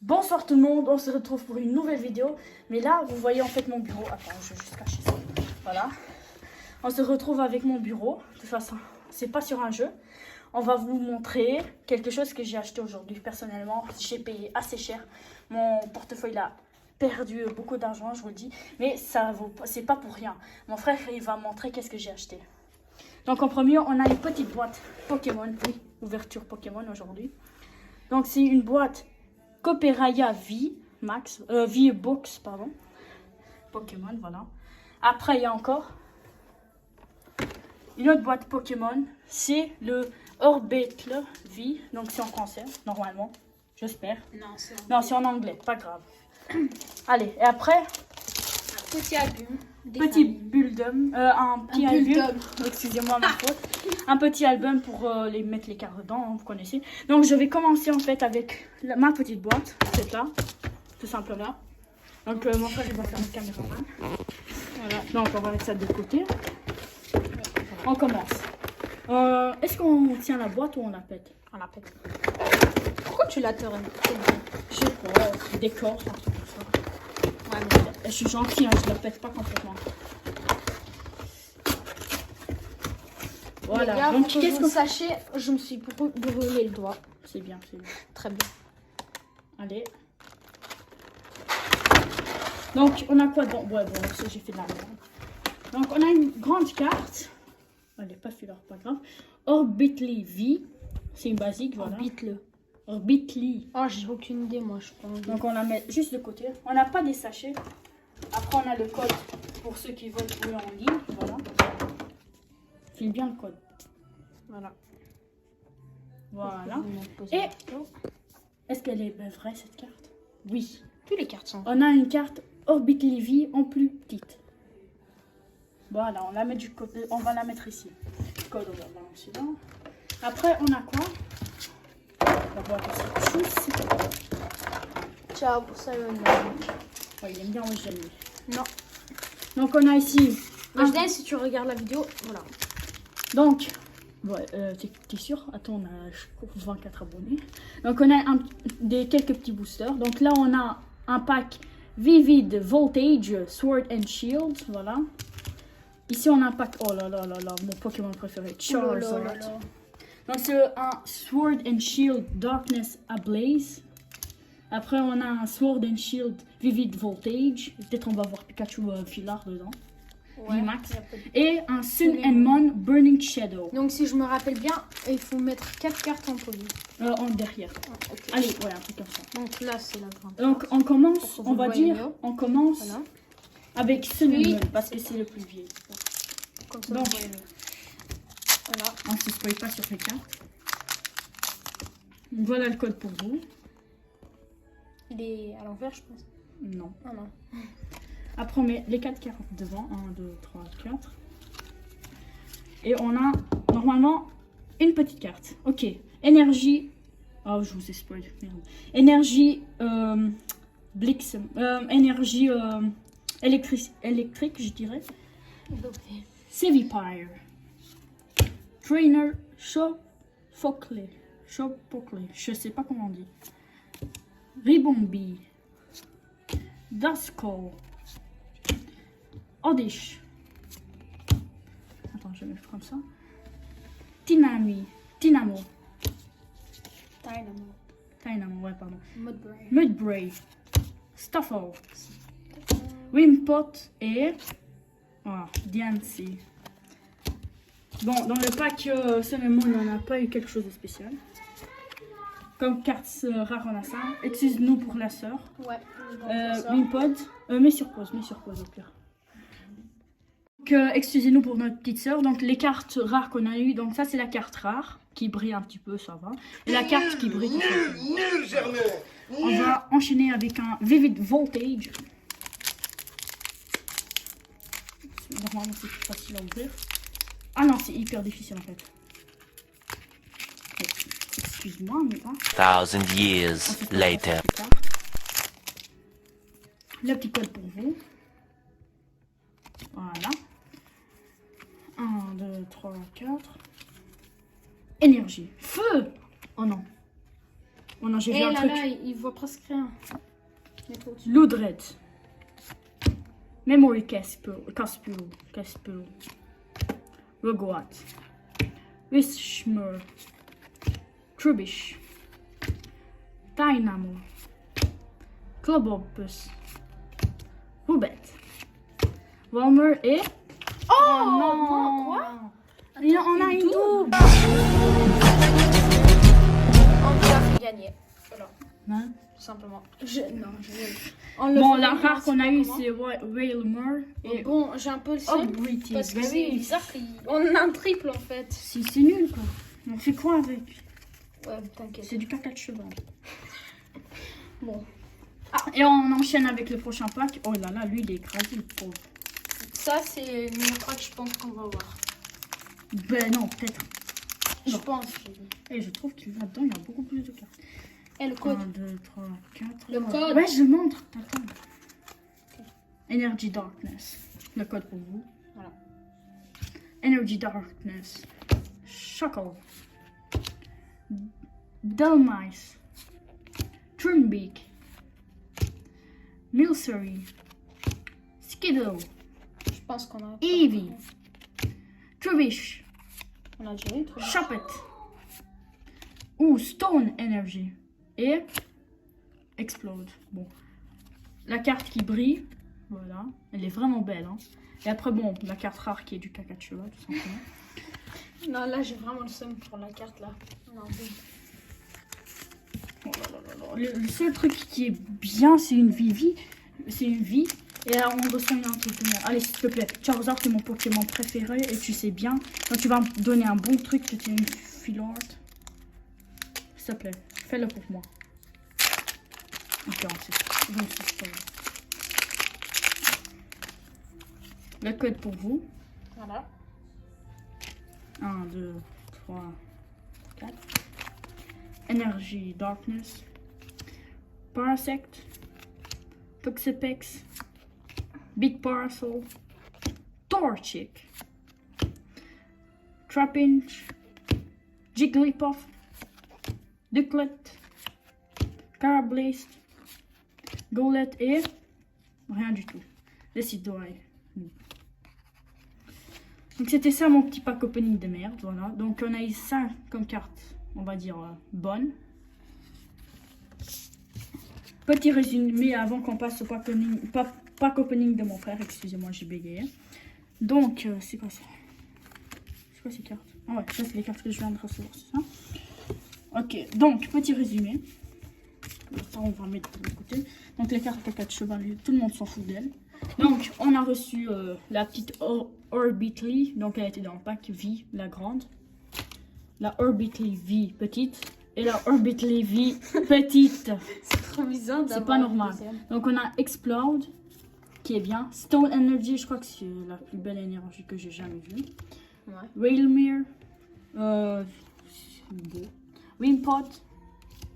Bonsoir tout le monde, on se retrouve pour une nouvelle vidéo. Mais là, vous voyez en fait mon bureau. Attends, je vais juste cacher ça. Voilà. On se retrouve avec mon bureau. De toute façon, c'est pas sur un jeu. On va vous montrer quelque chose que j'ai acheté aujourd'hui. Personnellement, j'ai payé assez cher. Mon portefeuille a perdu beaucoup d'argent, je vous le dis. Mais ça vaut, c'est pas pour rien. Mon frère, il va montrer qu'est-ce que j'ai acheté. Donc en premier, on a une petite boîte Pokémon. Oui, ouverture Pokémon aujourd'hui. Donc c'est une boîte Copperaya V-Box, pardon. Pokémon, voilà. Après, il y a encore une autre boîte Pokémon. C'est le Orbetle V. Donc, c'est en français, normalement. J'espère. Non, c'est en anglais. Pas grave. Allez, et après... Petit album. Petit album. Un petit album. Excusez-moi ma faute. Un petit album pour les mettre les cartes dedans, hein, vous connaissez. Donc je vais commencer en fait avec ma petite boîte. C'est là, tout simplement. Donc mon frère il va faire une caméra. Voilà. Donc on va mettre ça de côté. On commence. Est-ce qu'on tient la boîte ou on la pète? On la pète. Pourquoi tu la teures? Je sais pas, décor, un truc comme ça. Ouais, mais... Je suis gentille, hein, je la pète pas complètement. Voilà. Gars, donc qu'est-ce que vous sachiez, je me suis brûlé le doigt. C'est bien, c'est bien. Très bien. Allez. Donc on a quoi dedans? Ouais, bon, ça j'ai fait de la merde. Donc on a une grande carte. Elle est pas celui-là, pas grave. Orbitly V. C'est une basique, voilà. Orbitly. Oh, j'ai aucune idée, moi, je pense. Donc on la met juste de côté. On n'a pas des sachets. Après on a le code pour ceux qui veulent jouer en ligne. Voilà. File bien le code. Voilà. Voilà. Et est-ce qu'elle est vraie cette carte? Oui. Toutes les cartes sont. On a une carte Orbitly V en plus petite. Voilà, on la met du côté. On va la mettre ici. Le code, on va le balancer là. Après, on a quoi? La boîte aussi. Ciao pour ça, Ouais, il aime bien, oui, j'aime. Non. Donc, on a ici. Si tu regardes la vidéo, voilà. Donc, ouais, t'es sûr? Attends, on a 24 abonnés. Donc, on a quelques petits boosters. Donc, là, on a un pack Vivid Voltage Sword and Shield. Voilà. Ici, on a un pack. Oh là là là là, mon Pokémon préféré, Charizard. Donc, c'est un Sword and Shield Darkness Ablaze. Après, on a un Sword and Shield Vivid Voltage. Peut-être on va voir Pikachu Filard dedans. Ouais, Max. Et un Sun and Moon Burning Shadow. Donc si je me rappelle bien, il faut mettre 4 cartes en poli. En derrière. Okay. Allez, ouais, un truc comme ça. Donc là, c'est la grande. Donc on commence, on va dire, on commence voilà. avec Sun and Moon parce que c'est le plus vieux. Comme ça, donc, voilà. On ne se spoil pas sur les cartes. Voilà le code pour vous. Il est à l'envers, je pense. Non. Ah non. Après, on met les 4 cartes devant. 1, 2, 3, 4. Et on a normalement une petite carte. Ok. Énergie. Oh, je vous ai spoil. Merde. Énergie. Blix. Énergie électrique, je dirais. Sevipire. Trainer. Chopoclé. Je sais pas comment on dit. Ribombee. Duskull. Oddish. Attends, je vais mettre comme ça. Dynamo. Ouais, pardon. Mudbray. Stuffle. Wimpot et... Oh, Diancie. Bon, dans le pack Sun and Moon, on n'a pas eu quelque chose de spécial. Comme cartes rares, on a ça. Excuse-nous pour la sœur. Ouais. Wimpod. Mets sur pause au pire. Donc, excusez-nous pour notre petite sœur. Donc, les cartes rares qu'on a eues. Donc, ça, c'est la carte rare qui brille un petit peu, ça va. Et la carte qui brille. On va enchaîner avec un Vivid Voltage. Normalement, c'est plus facile à ouvrir. Ah non, c'est hyper difficile en fait. Excuse-moi, mais pas. 1,000 years later. Le petit code pour vous. Voilà. 1, 2, 3, 4. Énergie. Feu. Oh non. Oh non, j'ai vu Et un là, truc. là, il voit presque rien. Il est trop dessus. Ludred. Memory Caspero. Rogoat. Wishmer. Trubish. Dynamo. Clobopus. Rubet. Walmer et... Oh non, quoi? Il en a une double. On vous a fait gagner. Voilà, Hein? tout simplement. Bon, la rare qu'on a eu c'est Whalmer et... Bon, j'ai un peu le seum. British. Parce que c'est bizarre qu'on a un triple en fait. Si c'est nul quoi. On fait quoi avec? Ouais, t'inquiète. C'est du caca de cheval. Bon. Ah, et on enchaîne avec le prochain pack. Oh là là, lui il est écrasé, le pauvre. Ça, c'est le pack, je pense qu'on va voir. Ben non, peut-être. Je Non. pense. Et je trouve que là-dedans, il y a beaucoup plus de cartes. Et le code. 1, 2, 3, 4. Le code. Ouais, je le montre. Attends. Energy Darkness. Le code pour vous. Voilà. Energy Darkness. Shuckle. Delmice. Trimbeak. Milcery. Skiddo. Je pense qu'on a. Eevee. Trubish. On a déjà eu trop. Choppet. Ou Stone Energy. Et Explode. Bon. La carte qui brille. Voilà. Elle est vraiment belle. Hein. Et après, bon, la carte rare qui est du caca de cheval, tout simplement. Non, là, j'ai vraiment le seum pour la carte là. Non, bon. Oh là là là là. Le seul truc qui est bien, c'est une vie. C'est une vie. Et là, on reçoit un truc de moi. Allez, s'il te plaît. Charizard, c'est mon Pokémon préféré. Et tu sais bien. Quand tu vas me donner un bon truc, que tu es une Filord. S'il te plaît, fais-le pour moi. Ok, c'est bon, c'est le code pour vous. Voilà. 1, 2, 3, 4. Energy Darkness. Parasect. Toxapex. Big Parcel. Torchic. Trapinch. Jigglypuff. Duclet. Carablast. Golett et... rien du tout. Decidueye. Donc c'était ça mon petit pack opening de merde, voilà. Donc on a eu 5 comme cartes, on va dire, bonnes. Petit résumé avant qu'on passe au pack opening de mon frère, excusez-moi j'ai bégayé. Donc c'est quoi ça? C'est quoi ces cartes? Ah ouais, ça c'est les cartes que je viens de recevoir, c'est ça? Ok, donc petit résumé. Ça on va mettre de côté. Donc les cartes caca de cheval, tout le monde s'en fout d'elles. Donc on a reçu la petite Orbitly, donc elle était dans le pack V, la grande. La Orbitly V petite et la Orbitly V petite. C'est trop bizarre. C'est pas normal. Donc on a Explode qui est bien. Stone Energy, je crois que c'est la plus belle énergie que j'ai jamais vue. Ouais. Railmere, beau. Wimpod,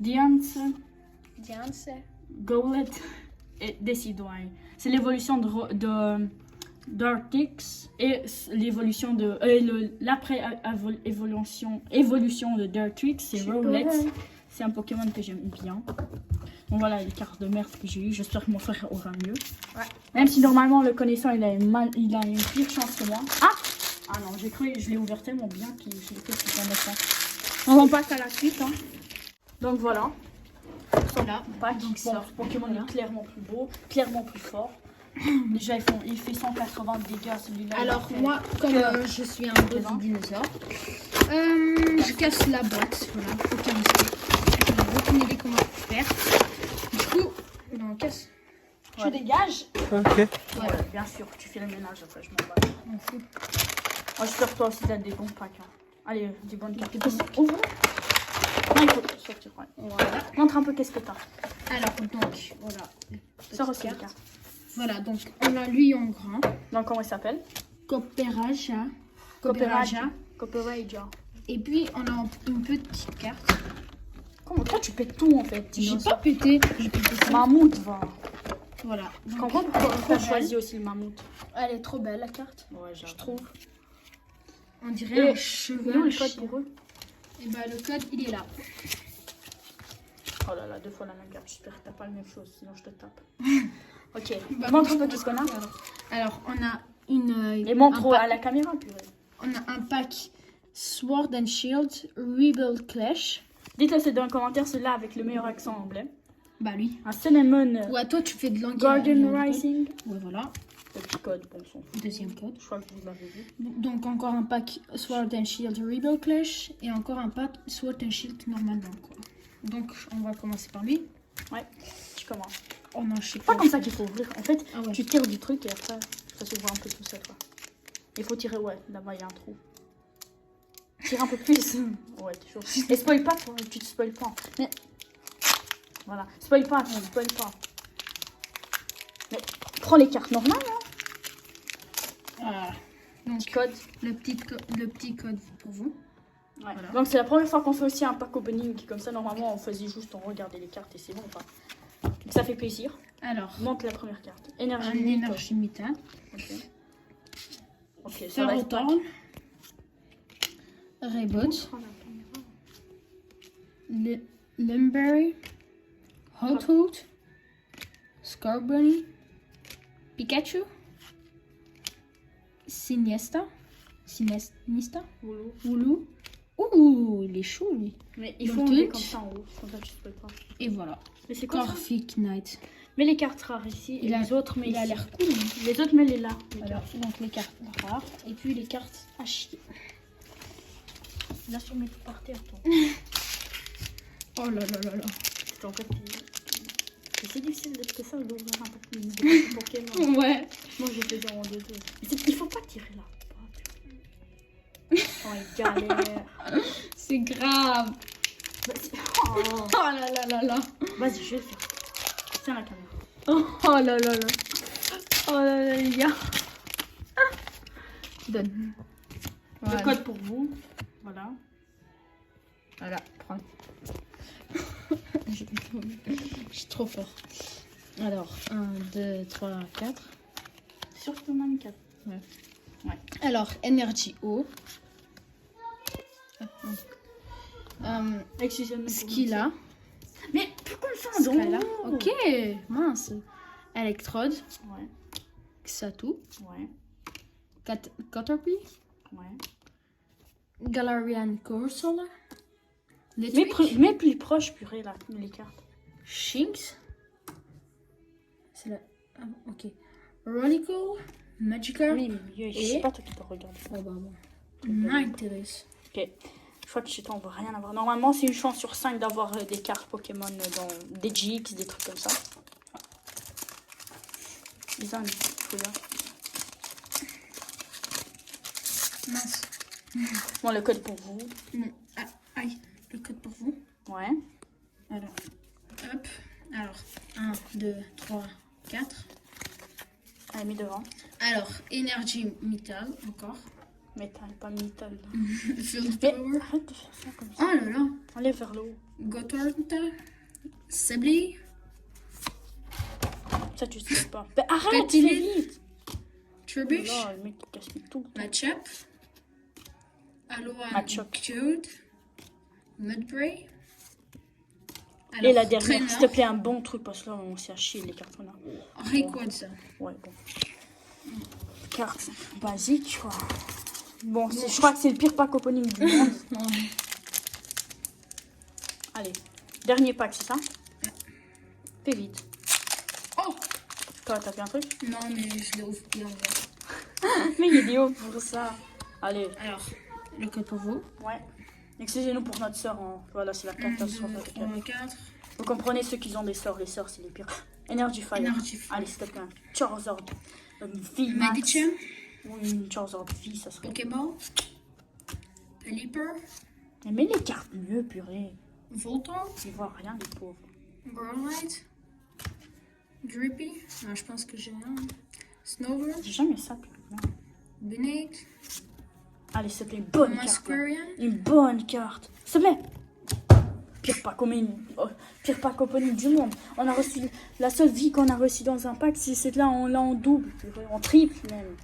Diance, Golett et Decidueye. C'est l'évolution de Dartrix et l'évolution de évolution de Dartrix, c'est Rowlet. C'est un Pokémon que j'aime bien. Donc voilà les cartes de merde que j'ai eu. J'espère que mon frère aura mieux. Ouais. Même si normalement le connaissant il a une pire chance que moi. Ah non, j'ai cru, je l'ai ouvert tellement bien qu'il était super méchant. On passe à la suite. Hein. Donc voilà. Voilà. Pack. Donc Bon, ça. Pokémon est clairement plus beau, clairement plus fort. Déjà il fait 180 dégâts celui-là. Alors moi, comme je suis un beau dinosaure, je casse la boîte. Voilà, aucun risque. Je n'ai aucune idée comment faire. Du coup, on casse. Ouais. Je dégage. Ok. Ouais, bien sûr, tu fais le ménage après, je m'en bats. On fout. Moi j'espère que toi aussi t'as des bons packs. Hein. Allez, des bonnes cartes. Ouvre. Non, il faut sortir. Ouais. Voilà. Montre un peu qu'est-ce que t'as. Alors donc, voilà. Ça reçoit les cartes. Voilà, donc on a lui en grand. Donc comment il s'appelle? Cooperaja. Cooperaja. Et puis on a une petite carte. Comment toi tu pètes tout en fait? J'ai pas pété, j'ai pété ça. Mammouth va. Voilà. Je Donc, comprends pourquoi tu as choisi aussi le mammouth. elle est trop belle la carte, Ouais, je trouve. On dirait un Et cheval. nous, le code pour eux. Et bah le code, il est là. Oh là là, 2 fois la même carte. J'espère que t'as pas la même chose, sinon je te tape. Ok, Bah, montre un peu qu'est-ce qu'on a. Alors, on a une... Et montre un pack- à la caméra, purée. On a un pack Sword and Shield Rebuild Clash. Dites-le c'est dans les commentaires, celui-là avec le meilleur accent anglais. Bah lui. Un Cinnamon Ouais, toi tu fais de l'anglais. Garden Rising. Ouais, voilà. Le petit code, bon son. Deuxième code. Je crois que vous l'avez vu. Donc encore un pack Sword and Shield Rebuild Clash. Et encore un pack Sword and Shield normalement, quoi. Donc on va commencer par lui. Ouais, tu commences. Oh non, je sais Pas pas. comme ça qu'il faut ouvrir. En fait, Ah ouais. tu tires du truc et après, ça s'ouvre un peu tout seul, quoi. Il faut tirer, ouais, là-bas, il y a un trou. Tire un peu plus. Ouais, t'es chaud. Et spoil pas, toi, tu te spoil pas. Mais, voilà, spoil pas, spoil pas. Mais, prends les cartes normales, hein. Voilà. Donc Petit code. le petit code pour vous. Ouais. Voilà. Donc, c'est la première fois qu'on fait aussi un pack opening. Comme ça, normalement, on faisait juste, on regardait les cartes et c'est bon, quoi. Donc, ça fait plaisir. Alors, Montre la première carte. un Énergie. énergie métal. Ok. Ok, ça va être pack. Ferrothorn. Reboot. Prends la caméra. Lumberry. Hothoot. Scarbunny. Pikachu. Siniesta. Sinesta. Boulot. Wooloo. Ouh, il est chaud lui. Mais il faut Donc, enlever tout. comme ça en haut, comme ça tu spoil pas. Et voilà. Mais c'est quoi ça? Corphic Knight. Mets les cartes rares ici et les autres mets Il a ici. l'air cool. Hein. Les autres mets les là. Les Voilà, cartes. donc les cartes rares. Et puis les cartes à chier. Là sur mes tout par terre toi. Oh là là là là. En fait, c'est difficile d'être ça d'ouvrir un peu plus de Pokémon. Ouais. Moi j'ai fait en 2-2. Il faut pas tirer là. Oh il galère. C'est grave. Vas-y. Oh là là là là. Vas-y, je vais le faire. Tiens la caméra. Oh là là là. Oh là là les gars. Donne. Voilà. Le code pour vous. Voilà. Voilà, prends. Je suis trop fort. Alors, 1, 2, 3, 4. Sur ton même 4. Alors, Energy O. Excusez-moi. Skilla. Mais pourquoi le faire Skilla. donc Ok, mince. Electrode. Ouais. Xatu. Ouais. Caterpie. Ouais. Galarian Corsola. Mais plus proche, purée, là, les cartes. Shinx. C'est là. Ah, ok. Ronicle. Magikarp. Oui, mais je sais pas toi qui peux regarder. Oh bah bon. Ninetales. Ok. Je crois que chez toi, on va rien avoir. Normalement, c'est une chance sur 5 d'avoir des cartes Pokémon dans des GX, des trucs comme ça. Bizarre, regarde. Mince. Bon, le code pour vous. Non. Ah, aïe. Le code pour vous. Ouais. Alors. Hop. Alors. 1, 2, 3, 4. Allez, mets devant. Alors. Energy Metal. Encore. Métal, pas métal. Field Mais Power. arrête de faire ça comme ça. Oh là là. Enlève vers le haut. Gotorta. Sablé. Ça, tu sais pas. Mais arrête, Petit fais nez. vite. Trubbish. Non, le mec, il casse tout. Matchup. Aloha. Matchup. Code. Mudbray. Et la Alors, dernière, Trainer. s'il te plaît, un bon truc parce que là, on s'est à chier les cartes qu'on a. Rayquaza. Ouais, bon. Carte basique, quoi. Bon, je crois que c'est le pire pack opening du monde. Ouais. Allez, dernier pack, c'est ça? Fais vite. Oh. Toi, t'as fait un truc? Non, mais je l'ai ouvert. Mais il est idiot pour ça. Allez, Alors, le code pour vous. ouais. Excusez-nous pour notre sœur. Hein. Voilà, c'est la 1, carte 2, à sœur. 3, 4. Vous comprenez ceux qui ont des sœurs. Les sœurs, c'est les pires. Energy Fire. Energy Fire. Allez, s'il te plaît. Charizard. Une vie max. Medicham. Ou une Charizard vie, ça serait. Pokéball. Pelipper. Mais les cartes mieux, purée. Voltorb. Ils voient rien, les pauvres. Growlite. Drippy. Non, je pense que j'ai un. Snover. J'ai jamais ça, purée. Non. Benate. Allez, s'il te plaît, une bonne carte. là. Masquerian. Une bonne carte. S'il te plaît. Pire pack pire pack opening du monde. On a reçu la seule vie qu'on a reçue dans un pack, c'est celle-là, on l'a en double, purée, en triple même.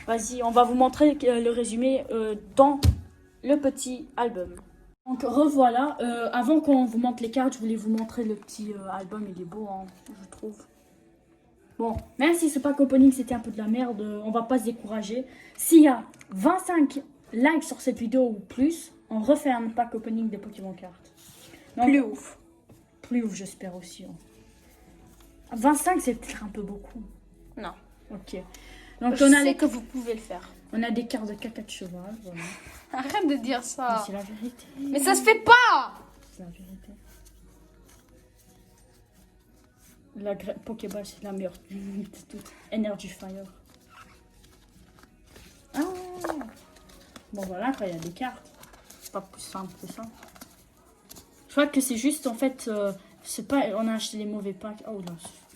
Vas-y, on va vous montrer le résumé dans le petit album. Donc revoilà, avant qu'on vous montre les cartes, je voulais vous montrer le petit album, il est beau, hein, je trouve. Bon, même si ce pack opening c'était un peu de la merde, on va pas se décourager. S'il y a 25 likes sur cette vidéo ou plus, on refait un pack opening des Pokémon cartes. Donc, Plus ouf. plus ouf, j'espère aussi. Hein. 25 c'est peut-être un peu beaucoup. Non. Ok. Donc Je on a sais les... que vous pouvez le faire. On a des cartes de caca de cheval, voilà. Arrête de dire Mais ça. c'est la vérité. Mais ça se fait pas. C'est la vérité. La Pokéball, c'est la meilleure de toutes. Energy Fire. Ah. Bon voilà, quand il y a des cartes. C'est pas plus simple que ça. Je crois que c'est juste en fait, c'est pas, on a acheté les mauvais packs. Oh là,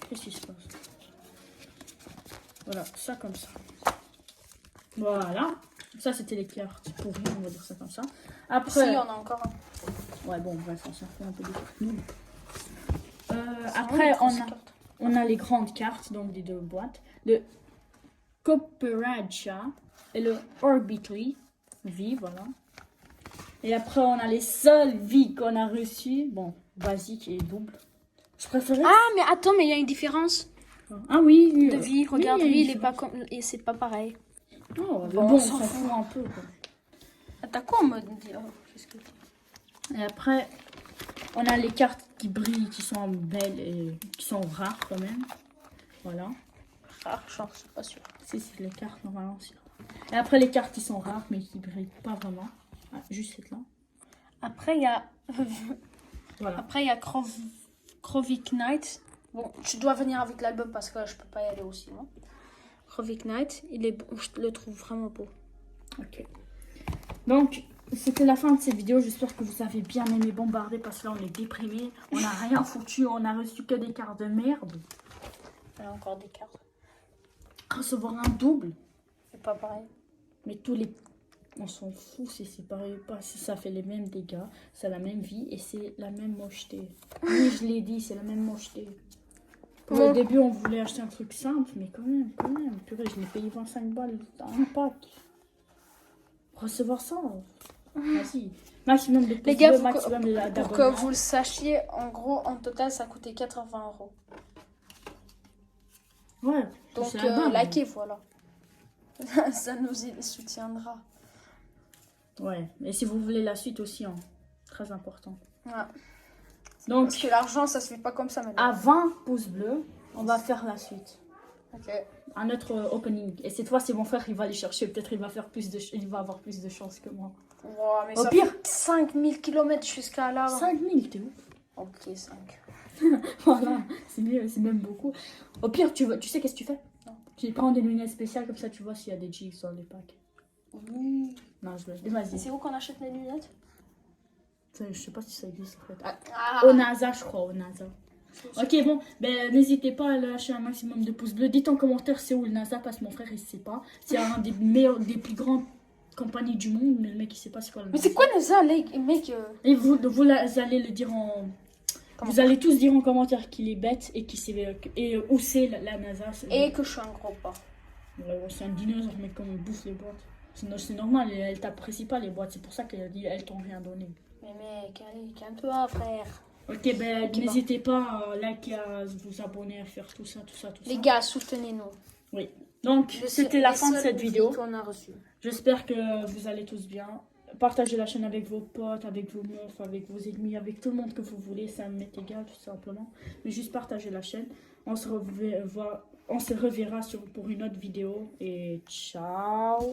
qu'est-ce qui se passe? Voilà, ça comme ça. Voilà. Ça c'était les cartes pourries, on va dire ça comme ça. Après. Si, on a encore un. Ouais bon bref, on s'en fout un peu des cartes nuls. Après on a les grandes cartes, donc des deux boîtes. Le Cooperacha et le Orbitly V, voilà. Et après on a les seules vies qu'on a reçues. Bon, basique et double. Je préférais. Ah, mais attends, mais il y a une différence Ah oui. de vie. Regarde, oui, lui, il y a il est pas comme. Et c'est pas pareil. Oh, Bon, bon, on on s'en s'en fout un peu quoi. T'as quoi en mode dire qu'est-ce que Et après, on a les cartes qui brillent, qui sont belles et qui sont rares quand même. Voilà. rare, genre, je suis pas sûre. Si, c'est les cartes normalement. Et après, les cartes qui sont rares mais qui brillent pas vraiment. Ah, juste cette là. Après, il y a. Voilà. Après, il y a Krovic Knight. Bon, tu dois venir avec l'album parce que je peux pas y aller aussi, non? Krovic Knight, il est beau, je le trouve vraiment beau. Ok. Donc, c'était la fin de cette vidéo. J'espère que vous avez bien aimé bombarder parce que là, on est déprimé. On n'a rien foutu. On a reçu que des cartes de merde. Il y a encore des cartes. Recevoir un double. C'est pas pareil. Mais tous les... On s'en fout si c'est pareil ou pas. Si ça fait les mêmes dégâts, c'est la même vie et c'est la même mocheté. Oui, je l'ai dit, c'est la même mocheté. Pour le début, on voulait acheter un truc simple, mais quand même. Purée, je l'ai payé 25 balles dans un pack. Recevoir ça, vas-y. Maximum de Les gars, pouces bleus, maximum d'abonnés. pour que vous le sachiez, en gros, en total, ça a coûté 80 €. Ouais. Donc, c'est la base. likez, voilà. Ça nous soutiendra. Ouais, et si vous voulez la suite aussi, hein, très important. Ouais. Donc, Parce que l'argent, ça se fait pas comme ça maintenant. à 20 pouces bleus, on va faire la suite. Ok. Un autre opening. Et cette fois, c'est mon frère, il va aller chercher. Peut-être il va faire il va avoir plus de chance que moi. Wow, mais Au ça pire. fait 5000 km jusqu'à là. 5000, t'es où? Ok, 5. Voilà, c'est mieux, c'est même beaucoup. Au pire, tu sais qu'est-ce que tu fais? Non. Tu prends des lunettes spéciales, comme ça tu vois s'il y a des jigs dans les packs. Oui. Non, je vais. Vas-y. C'est où qu'on achète les lunettes? Je sais pas si ça existe en fait. Ah. Au NASA, je crois, au NASA. Ok, bon, ben n'hésitez pas à lâcher un maximum de pouces bleus. Dites en commentaire c'est où le NASA, parce que mon frère il sait pas. C'est un des meilleurs, des plus grandes compagnies du monde, mais le mec il sait pas c'est quoi le Mais NASA. c'est quoi NASA, les mecs Et vous allez le dire en. Vous allez tous dire en commentaire qu'il est bête et, et où c'est la NASA. Et que je suis un gros pas. Ouais, c'est un dinosaure, mais comme il bouffe les boîtes. C'est normal, elle t'apprécie pas les boîtes, c'est pour ça qu'elle dit elles t'ont rien donné. Mais mec, allez, calme-toi, frère. Ok, ben n'hésitez pas à liker, à vous abonner, à faire tout ça. Les gars, soutenez-nous. Oui. Donc, c'était la fin de cette vidéo. qu'on a reçue. J'espère que vous allez tous bien. Partagez la chaîne avec vos potes, avec vos meufs, avec vos ennemis, avec tout le monde que vous voulez. Ça m'est égal, tout simplement. Mais juste partagez la chaîne. On se reverra pour une autre vidéo. Et ciao!